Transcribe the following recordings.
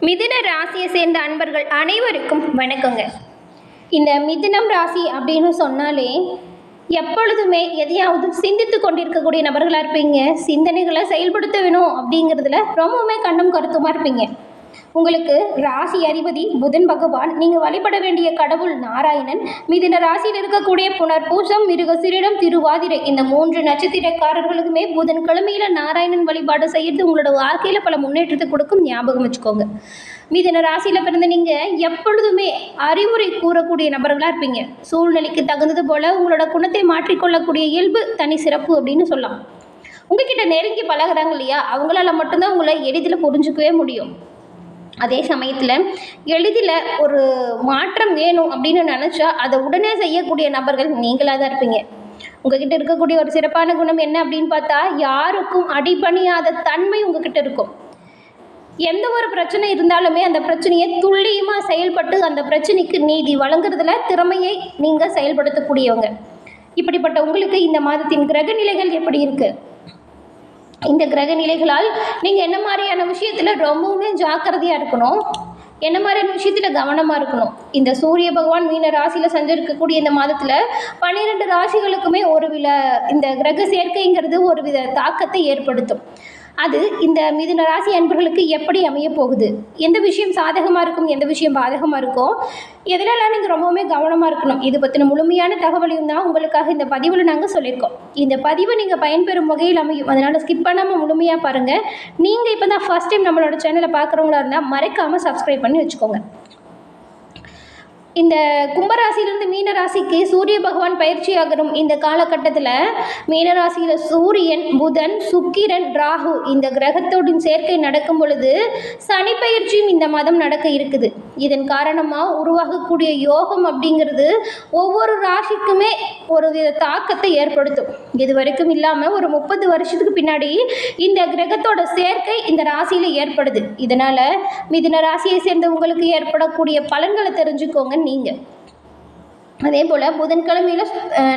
மிதுன ராசியை சேர்ந்த அன்பர்கள் அனைவருக்கும் வணக்கங்க. இந்த மிதுனம் ராசி அப்படின்னு சொன்னாலே எப்பொழுதுமே எதையாவது சிந்தித்து கொண்டிருக்கக்கூடிய நபர்களாக இருப்பீங்க. சிந்தனைகளை செயல்படுத்த வேணும் அப்படிங்கிறதுல ரொம்பவுமே கண்ணும் கருத்துமாக இருப்பீங்க. உங்களுக்கு ராசி அதிபதி புதன் பகவான். நீங்கள் வழிபட வேண்டிய கடவுள் நாராயணன். மிதுன ராசியில் இருக்கக்கூடிய புனர்பூசம், மிருகசீரிடம், திருவாதிரை இந்த 3 நட்சத்திரக்காரர்களுக்குமே புதன்கிழமையில நாராயணன் வழிபாடு செய்யறது உங்களோட வாழ்க்கையில் பல முன்னேற்றத்தை கொடுக்கும். ஞாபகம் வச்சுக்கோங்க. மிதுன ராசியில் பிறந்த நீங்கள் எப்பொழுதுமே அறிவுரை கூறக்கூடிய நபர்களாக இருப்பீங்க. சூழ்நிலைக்கு தகுந்தது போல உங்களோட குணத்தை மாற்றிக்கொள்ளக்கூடிய இயல்பு தனி சிறப்பு அப்படின்னு சொல்லலாம். உங்ககிட்ட நெருங்கி பழகுறாங்க இல்லையா, அவங்களால மட்டும்தான் உங்களை எளிதில் புரிஞ்சுக்கவே முடியும். அதே சமயத்தில் எளிதில் ஒரு மாற்றம் வேணும் அப்படின்னு நினச்சா அதை உடனே செய்யக்கூடிய நபர்கள் நீங்களாக தான் இருப்பீங்க. உங்ககிட்ட இருக்கக்கூடிய ஒரு சிறப்பான குணம் என்ன அப்படின்னு பார்த்தா, யாருக்கும் அடிபணியாத தன்மை உங்ககிட்ட இருக்கும். எந்த ஒரு பிரச்சனை இருந்தாலுமே அந்த பிரச்சனையை துல்லியமாக செயல்பட்டு அந்த பிரச்சனைக்கு நீதி வழங்குறதுல திறமையை நீங்கள் செயல்படுத்தக்கூடியவங்க. இப்படிப்பட்ட உங்களுக்கு இந்த மாதத்தின் கிரக நிலைகள் எப்படி இருக்குது? இந்த கிரக நிலைகளால் நீங்கள் என்ன மாதிரியான விஷயத்தில் ரொம்பவுமே ஜாக்கிரதையாக இருக்கணும், என்ன மாதிரியான விஷயத்தில் கவனமாக இருக்கணும்? இந்த சூரிய பகவான் மீன ராசியில் சஞ்சரிக்கக்கூடிய இந்த மாதத்தில் 12 ராசிகளுக்குமே இந்த கிரக சேர்க்கைங்கிறது ஒரு வித தாக்கத்தை ஏற்படுத்தும். அது இந்த மிதுன ராசி அன்பர்களுக்கு எப்படி அமைய போகுது, எந்த விஷயம் சாதகமாக இருக்கும், எந்த விஷயம் பாதகமாக இருக்கும், எதிலெல்லாம் நீங்கள் ரொம்பவுமே கவனமாக இருக்கணும், இது பற்றின முழுமையான தகவலையும் தான் உங்களுக்காக இந்த பதிவில் நாங்கள் சொல்லியிருக்கோம். இந்த பதிவை நீங்கள் பயன்பெறும் வகையில் அமையும். அதனால் ஸ்கிப் பண்ணாமல் முழுமையாக பாருங்கள். நீங்கள் இப்போ தான் ஃபஸ்ட் டைம் நம்மளோட சேனலை பார்க்குறவங்களா இருந்தால் மறக்காமல் சப்ஸ்கிரைப் பண்ணி வச்சுக்கோங்க. இந்த கும்பராசிலிருந்து மீனராசிக்கு சூரிய பகவான் பயிற்சி ஆகணும். இந்த காலகட்டத்தில் மீனராசியில் சூரியன், புதன், சுக்கிரன், ராகு இந்த கிரகத்தோடின் சேர்க்கை நடக்கும் பொழுது சனி பயிற்சியும் இந்த மாதம் நடக்க இருக்குது. இதன் காரணமாக உருவாகக்கூடிய யோகம் அப்படிங்கிறது ஒவ்வொரு ராசிக்குமே ஒரு வித தாக்கத்தை ஏற்படுத்தும். இது வரைக்கும் இல்லாமல் ஒரு 30 வருஷத்துக்கு பின்னாடி இந்த கிரகத்தோட சேர்க்கை இந்த ராசியில் ஏற்படுது. இதனால் மிதுன ராசியை சேர்ந்த உங்களுக்கு ஏற்படக்கூடிய பலன்களை தெரிஞ்சுக்கோங்க. நீங்கள் அதே போல் புதன்கிழமையில்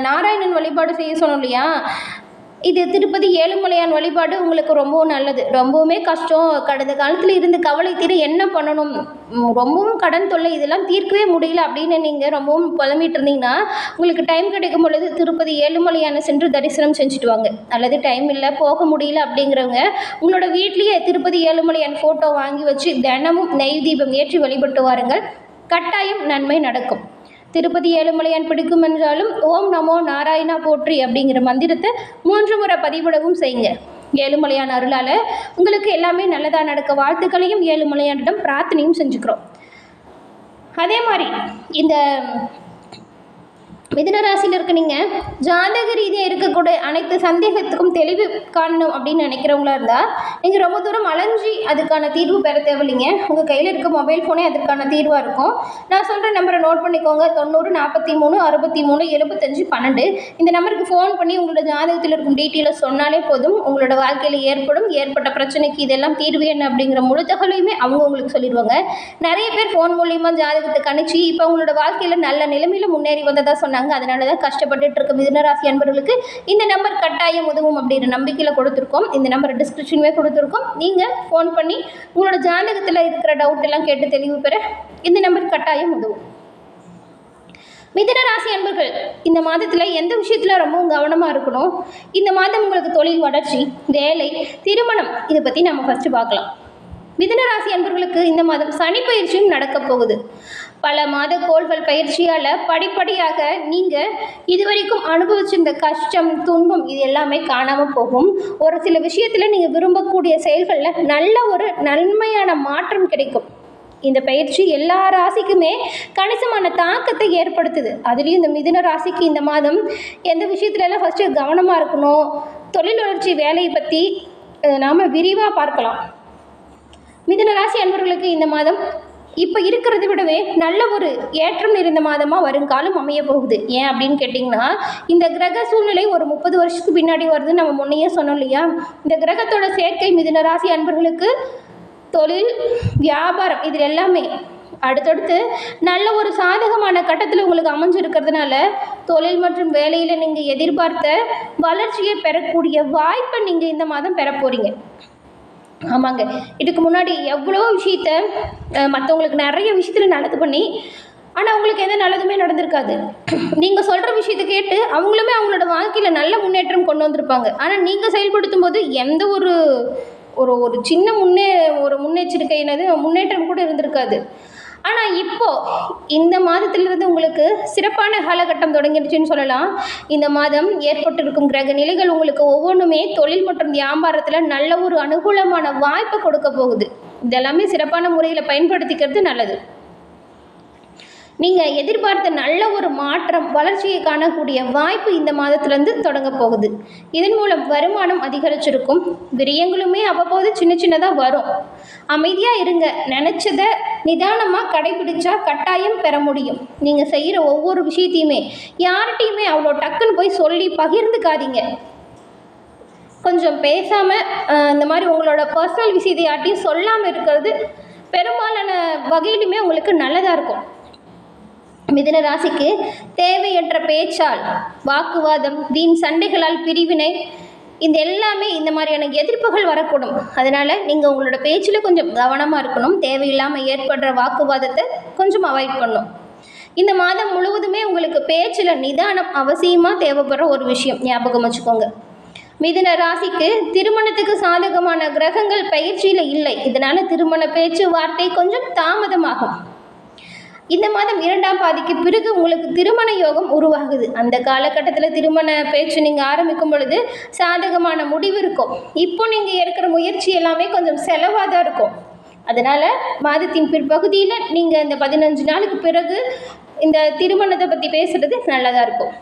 நாராயணன் வழிபாடு செய்ய சொன்னோம் இல்லையா, இது திருப்பதி ஏழுமலையான் வழிபாடு உங்களுக்கு ரொம்பவும் நல்லது. ரொம்பவுமே கஷ்டம், கடந்த காலத்தில் இருந்து கவலை தீர என்ன பண்ணணும், ரொம்பவும் கடன் தொல்லை, இதெல்லாம் தீர்க்கவே முடியல அப்படின்னு நீங்கள் ரொம்பவும் புலம்பிட்டு இருந்தீங்கன்னா உங்களுக்கு டைம் கிடைக்கும் பொழுது திருப்பதி ஏழுமலையான சென்று தரிசனம் செஞ்சுட்டு வாங்க. அல்லது டைம் இல்லை, போக முடியல அப்படிங்கிறவங்க உங்களோட வீட்லேயே திருப்பதி ஏழுமலையான் ஃபோட்டோ வாங்கி வச்சு தினமும் நெய் தீபம் ஏற்றி வழிபட்டு வாருங்கள். கட்டாயம் நன்மை நடக்கும். திருப்பதி ஏழுமலையான் பிடிக்கும் என்றாலும் ஓம் நமோ நாராயணா போற்றி அப்படிங்கிற மந்திரத்தை 3 முறை பதிவிடவும் செய்யுங்க. ஏழுமலையான் அருளால் உங்களுக்கு எல்லாமே நல்லதாக நடக்க வாழ்த்துக்களையும் ஏழுமலையானிடம் பிரார்த்தனையும் செஞ்சுக்கிறோம். அதே மாதிரி இந்த மிதுன ராசியில் இருக்க நீங்கள் ஜாதக ரீதியாக இருக்கக்கூடிய அனைத்து சந்தேகத்துக்கும் தெளிவு காணணும் அப்படின்னு நினைக்கிறவங்களா இருந்தால் நீங்கள் ரொம்ப தூரம் அலைஞ்சி அதுக்கான தீர்வு பெற தேவையில்லைங்க. உங்கள் கையில் இருக்க மொபைல் ஃபோனே அதற்கான தீர்வாக இருக்கும். நான் சொல்கிற நம்பரை நோட் பண்ணிக்கோங்க. 90 43 63 75 12. இந்த நம்பருக்கு ஃபோன் பண்ணி உங்களோட ஜாதகத்தில் இருக்கும் டீட்டெயிலை சொன்னாலே போதும். உங்களோட வாழ்க்கையில் ஏற்பட்ட பிரச்சனைக்கு இதெல்லாம் தீர்வு என்ன அப்படிங்கிற முழு தகவலையுமே அவங்க உங்களுக்கு சொல்லிடுவாங்க. நிறைய பேர் ஃபோன் மூலியமாக ஜாதகத்தை கணிச்சு இப்போ உங்களோட வாழ்க்கையில் நல்ல நிலைமையில் முன்னேறி வந்ததாக சொன்னாங்க. அதனால தான் கஷ்டப்பட்டு இருக்க மிதுன ராசி அன்பர்களுக்கு இந்த நம்பர் கட்டாயம் உதவும் அப்படிங்கிற நம்பிக்கையில் கொடுத்துருக்கோம். இந்த நம்பர் டிஸ்கிரிப்ஷன்லேயே கொடுத்துருக்கோம். நீங்கள் ஃபோன் பண்ணி உங்களோட ஜாதகத்தில் இருக்கிற டவுட் எல்லாம் கேட்டு தெளிவு பெற இந்த நம்பர் கட்டாயம் உதவும். மிதுன ராசி அன்பர்கள் இந்த மாதத்தில் எந்த விஷயத்தில் ரொம்பவும் கவனமாக இருக்கணும்? இந்த மாதம் உங்களுக்கு தொழில் வளர்ச்சி, வேலை, திருமணம் இதை பற்றி நம்ம ஃபஸ்ட்டு பார்க்கலாம். மிதுன ராசி அன்பர்களுக்கு இந்த மாதம் சனி பயிற்சியும் நடக்க போகுது. பல மாத கோள்கள் பயிற்சியால் படிப்படியாக நீங்கள் இதுவரைக்கும் அனுபவிச்சிருந்த கஷ்டம், துன்பம் இது எல்லாமே காணாமல் போகும். ஒரு சில விஷயத்தில் நீங்கள் விரும்பக்கூடிய செயல்களில் நல்ல ஒரு நன்மையான மாற்றம் கிடைக்கும். இந்த பயிற்சி எல்லா ராசிக்குமே கணிசமான தாக்கத்தை ஏற்படுத்துது. அதுலேயும் இந்த மிதுன ராசிக்கு இந்த மாதம் எந்த விஷயத்துலலாம் ஃபஸ்ட்டு கவனமாக இருக்கணும், தொழில் வளர்ச்சி, வேலையை பற்றி நாம் விரிவாக பார்க்கலாம். மிதுன ராசி அன்பர்களுக்கு இந்த மாதம் இப்போ இருக்கிறத விடவே நல்ல ஒரு ஏற்றம் நிறைந்த மாதமாக வருங்காலம் அமைய போகுது. ஏன் அப்படின்னு கேட்டிங்கன்னா, இந்த கிரக சூழ்நிலை ஒரு 30 வருஷத்துக்கு பின்னாடி வருதுன்னு நம்ம முன்னையே சொன்னோம் இல்லையா. இந்த கிரகத்தோட சேர்க்கை மிதுன ராசி அன்பர்களுக்கு தொழில், வியாபாரம் இதில் எல்லாமே அடுத்தடுத்து நல்ல ஒரு சாதகமான கட்டத்தில் உங்களுக்கு அமைஞ்சிருக்கிறதுனால தொழில் மற்றும் வேலையில் நீங்கள் எதிர்பார்த்த வளர்ச்சியை பெறக்கூடிய வாய்ப்பை நீங்கள் இந்த மாதம் பெற போகிறீங்க. ஆமாங்க. இதுக்கு முன்னாடி எவ்வளோ விஷயத்த மற்றவங்களுக்கு நிறைய விஷயத்தில் நல்லது பண்ணி, ஆனால் உங்களுக்கு எந்த நல்லதுமே நடந்திருக்காது. நீங்கள் சொல்கிற விஷயத்த கேட்டு அவங்களுமே அவங்களோட வாழ்க்கையில் நல்ல முன்னேற்றம் கொண்டு வந்திருப்பாங்க. ஆனால் நீங்கள் செயல்படுத்தும் போது எந்த ஒரு ஒரு ஒரு சின்ன ஒரு முன்னெச்சரிக்கையினது முன்னேற்றம் கூட இருந்திருக்காது. ஆனால் இப்போது இந்த மாதத்திலிருந்து உங்களுக்கு சிறப்பான காலகட்டம் தொடங்கிடுச்சுன்னு சொல்லலாம். இந்த மாதம் ஏற்பட்டிருக்கும் கிரக நிலைகள் உங்களுக்கு ஒவ்வொன்றுமே தொழில் மற்றும் வியாபாரத்தில் நல்ல ஒரு அனுகூலமான வாய்ப்பை கொடுக்க போகுது. இதெல்லாமே சிறப்பான முறையில் பயன்படுத்திக்கிறது நல்லது. நீங்கள் எதிர்பார்த்த நல்ல ஒரு மாற்றம், வளர்ச்சியை காணக்கூடிய வாய்ப்பு இந்த மாதத்துலேருந்து தொடங்க போகுது. இதன் மூலம் வருமானம் அதிகரிச்சிருக்கும். விரயங்களுமே அவ்வப்போது சின்ன சின்னதாக வரும். அமைதியாக இருங்க. நினச்சதை நிதானமாக கடைபிடிச்சா கட்டாயம் பெற முடியும். நீங்கள் செய்கிற ஒவ்வொரு விஷயத்தையுமே யார்கிட்டையுமே அவ்வளோ டக்குன்னு போய் சொல்லி பகிர்ந்துக்காதீங்க. கொஞ்சம் பேசாமல் இந்த மாதிரி உங்களோட பர்சனல் விஷயத்தை யார்ட்டையும் சொல்லாமல் இருக்கிறது பெரும்பாலான வகையிலுமே உங்களுக்கு நல்லதாக இருக்கும். மிதுன ராசிக்கு தேவையற்ற பேச்சால், வாக்குவாதம், வீண் சண்டைகளால் பிரிவினை, இந்த எல்லாமே இந்த மாதிரியான எதிர்ப்புகள் வரக்கூடும். அதனால் நீங்கள் உங்களோட பேச்சில் கொஞ்சம் கவனமாக இருக்கணும். தேவையில்லாமல் ஏற்படுற வாக்குவாதத்தை கொஞ்சம் அவாய்ட் பண்ணணும். இந்த மாதம் முழுவதுமே உங்களுக்கு பேச்சில் நிதானம் அவசியமாக தேவைப்படுற ஒரு விஷயம், ஞாபகம் வச்சுக்கோங்க. மிதுன ராசிக்கு திருமணத்துக்கு சாதகமான கிரகங்கள் பயிற்சியில் இல்லை. இதனால் திருமண பேச்சு வார்த்தை கொஞ்சம் தாமதமாகும். இந்த மாதம் 2ஆம் பாதிக்கு பிறகு உங்களுக்கு திருமண யோகம் உருவாகுது. அந்த காலகட்டத்தில் திருமண பேச்சு நீங்கள் ஆரம்பிக்கும் பொழுது சாதகமான முடிவு இருக்கும். இப்போ நீங்கள் எடுக்கிற முயற்சி எல்லாமே கொஞ்சம் செலவாக தான் இருக்கும். அதனால் மாதத்தின் பிற்பகுதியில் நீங்கள் இந்த 15 நாளுக்கு பிறகு இந்த திருமணத்தை பற்றி பேசுகிறது நல்லதாக இருக்கும்.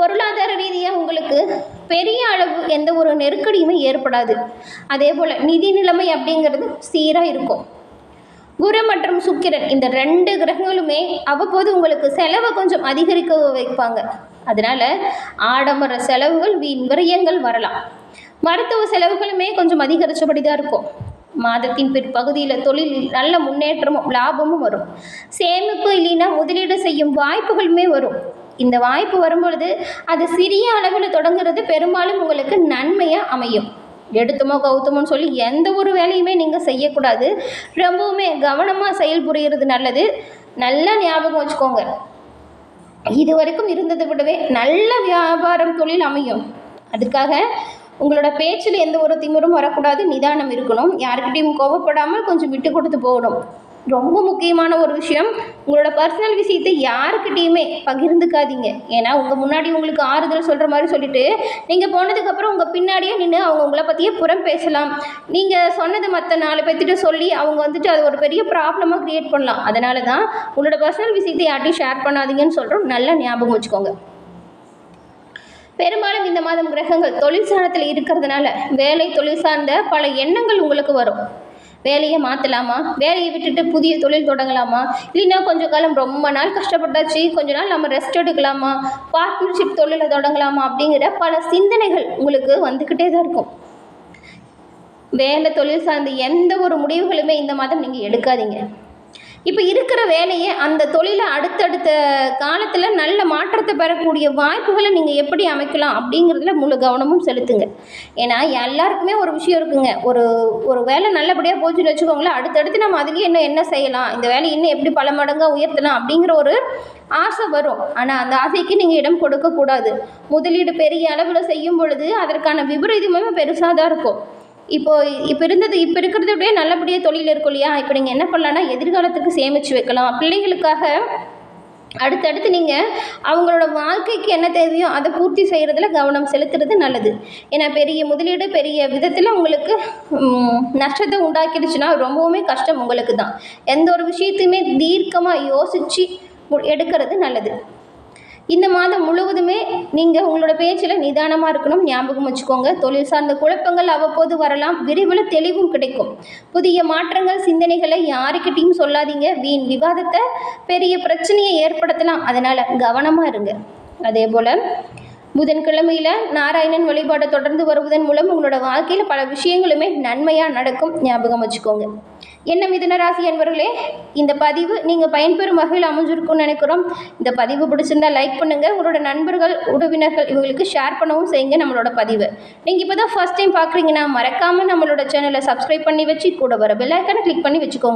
பொருளாதார ரீதியாக உங்களுக்கு பெரிய அளவு எந்த ஒரு நெருக்கடியுமே ஏற்படாது. அதே போல் நிதி நிலைமை அப்படிங்கிறது சீராக இருக்கும். குரு மற்றும் சுக்கிரன் இந்த 2 கிரகங்களுமே அவ்வப்போது உங்களுக்கு செலவை கொஞ்சம் அதிகரிக்க வைப்பாங்க. அதனால் ஆடம்பர செலவுகள், வீண் விரயங்கள் வரலாம். மருத்துவ செலவுகளுமே கொஞ்சம் அதிகரித்தபடி தான் இருக்கும். மாதத்தின் பிற்பகுதியில் தொழிலில் நல்ல முன்னேற்றமும் லாபமும் வரும். சேமிப்பு இல்லைன்னா முதலீடு செய்யும் வாய்ப்புகளுமே வரும். இந்த வாய்ப்பு வரும்பொழுது அது சிறிய அளவில் தொடங்குறது பெரும்பாலும் உங்களுக்கு நன்மையாக அமையும். எடுத்தமோ கவுத்தமோன்னு சொல்லி எந்த ஒரு வேலையுமே நீங்கள் செய்யக்கூடாது. ரொம்பவுமே கவனமாக செயல்புரிகிறது நல்லது. நல்லா ஞாபகம் வச்சுக்கோங்க, இது வரைக்கும் இருந்ததை விடவே நல்ல வியாபாரம் தொழில் அமையும். அதுக்காக உங்களோட பேச்சில் எந்த ஒரு திமிரும் வரக்கூடாது. நிதானம் இருக்கணும். யாருக்கிட்டையும் கோபப்படாமல் கொஞ்சம் விட்டு கொடுத்து போகணும். ரொம்ப முக்கியமான ஒரு விஷயம், உங்களோட பர்சனல் விஷயத்தை யாருக்கிட்டேயுமே பகிர்ந்துக்காதீங்க. ஏன்னா உங்கள் முன்னாடி உங்களுக்கு ஆறுதல் சொல்கிற மாதிரி சொல்லிவிட்டு நீங்கள் போனதுக்கப்புறம் உங்கள் பின்னாடியே நின்று அவங்க உங்களை பற்றியே புறம் பேசலாம். நீங்கள் சொன்னது மற்ற 4 பேர்த்திட்ட சொல்லி அவங்க வந்துட்டு அது ஒரு பெரிய ப்ராப்ளமாக க்ரியேட் பண்ணலாம். அதனால தான் உங்களோட பர்சனல் விஷயத்தை யார்ட்டையும் ஷேர் பண்ணாதீங்கன்னு சொல்கிறோம். நல்லா ஞாபகம் வச்சுக்கோங்க. பெரும்பாலும் இந்த மாதம் கிரகங்கள் தொழில் ஸ்தானத்தில் இருக்கிறதுனால வேலை, தொழில் சார்ந்த பல எண்ணங்கள் உங்களுக்கு வரும். வேலையை மாற்றலாமா, வேலையை விட்டுட்டு புதிய தொழில் தொடங்கலாமா, இல்லைன்னா கொஞ்சம் காலம் ரொம்ப நாள் கஷ்டப்பட்டாச்சு, கொஞ்ச நாள் நம்ம ரெஸ்ட் எடுக்கலாமா, பார்ட்னர்ஷிப் தொழிலை தொடங்கலாமா அப்படிங்கிற பல சிந்தனைகள் உங்களுக்கு வந்துக்கிட்டே தான் இருக்கும். வேலை, தொழில் சார்ந்த எந்த ஒரு முடிவுகளுமே இந்த மாதம் நீங்கள் எடுக்காதீங்க. இப்போ இருக்கிற வேலையை, அந்த தொழிலை அடுத்தடுத்த காலத்தில் நல்ல மாற்றத்தை பெறக்கூடிய வாய்ப்புகளை நீங்கள் எப்படி அமைக்கலாம் அப்படிங்கிறதுல முழு கவனமும் செலுத்துங்க. ஏன்னா எல்லாருக்குமே ஒரு விஷயம் இருக்குங்க, ஒரு வேலை நல்லபடியாக போச்சுன்னு வச்சுக்கோங்களேன், அடுத்தடுத்து நம்ம அதுலேயே என்ன செய்யலாம், இந்த வேலையை இன்னும் எப்படி பல மடங்காக உயர்த்தலாம் அப்படிங்கிற ஒரு ஆசை வரும். ஆனால் அந்த ஆசைக்கு நீங்கள் இடம் கொடுக்கக்கூடாது. முதலீடு பெரிய அளவில் செய்யும் பொழுது அதற்கான விபரீதமே பெருசாக தான் இருக்கும். இப்போ இருக்கிறத விட நல்லபடியாக தொழில் இருக்கும் இல்லையா? இப்போ நீங்கள் என்ன பண்ணலான்னா, எதிர்காலத்துக்கு சேமித்து வைக்கலாம். பிள்ளைகளுக்காக அடுத்தடுத்து நீங்கள் அவங்களோட வாழ்க்கைக்கு என்ன தேவையோ அதை பூர்த்தி செய்கிறதுல கவனம் செலுத்துறது நல்லது. ஏன்னா பெரிய முதலீடு பெரிய விதத்தில் உங்களுக்கு நஷ்டத்தை உண்டாக்கிடுச்சுன்னா ரொம்பவுமே கஷ்டம் உங்களுக்கு தான். எந்த ஒரு விஷயத்தையுமே தீர்க்கமாக யோசித்து எடுக்கிறது நல்லது. இந்த மாதம் முழுவதுமே நீங்கள் உங்களோட பேச்சில் நிதானமாக இருக்கணும். ஞாபகம் வச்சுக்கோங்க, தொழில் சார்ந்த குழப்பங்கள் அவ்வப்போது வரலாம். விரைவில் தெளிவும் கிடைக்கும். புதிய மாற்றங்கள், சிந்தனைகளை யாருக்கிட்டையும் சொல்லாதீங்க. வீண் விவாதத்தை பெரிய பிரச்சனையை ஏற்படுத்தலாம். அதனால் கவனமாக இருங்க. அதே போல் புதன்கிழமையில் நாராயணன் வழிபாட்டை தொடர்ந்து வருவதன் மூலம் உங்களோட வாழ்க்கையில் பல விஷயங்களுமே நன்மையாக நடக்கும். ஞாபகம் வச்சுக்கோங்க. என்ன மிதுன ராசி அன்பர்களே, இந்த பதிவு நீங்கள் பயன்பெறும் வகையில் அமைஞ்சிருக்கும்னு நினைக்கிறோம். இந்த பதிவு பிடிச்சிருந்தா லைக் பண்ணுங்கள், உங்களோட நண்பர்கள் உறவினர்கள் இவங்களுக்கு ஷேர் பண்ணவும் செய்யுங்க நம்மளோட பதிவு. நீங்கள் இப்போ தான் ஃபர்ஸ்ட் டைம் பார்க்குறீங்கன்னா மறக்காமல் நம்மளோட சேனலை சப்ஸ்கிரைப் பண்ணி வச்சு கூட வர பெல் ஐக்கானை கிளிக் பண்ணி வச்சுக்கோங்க.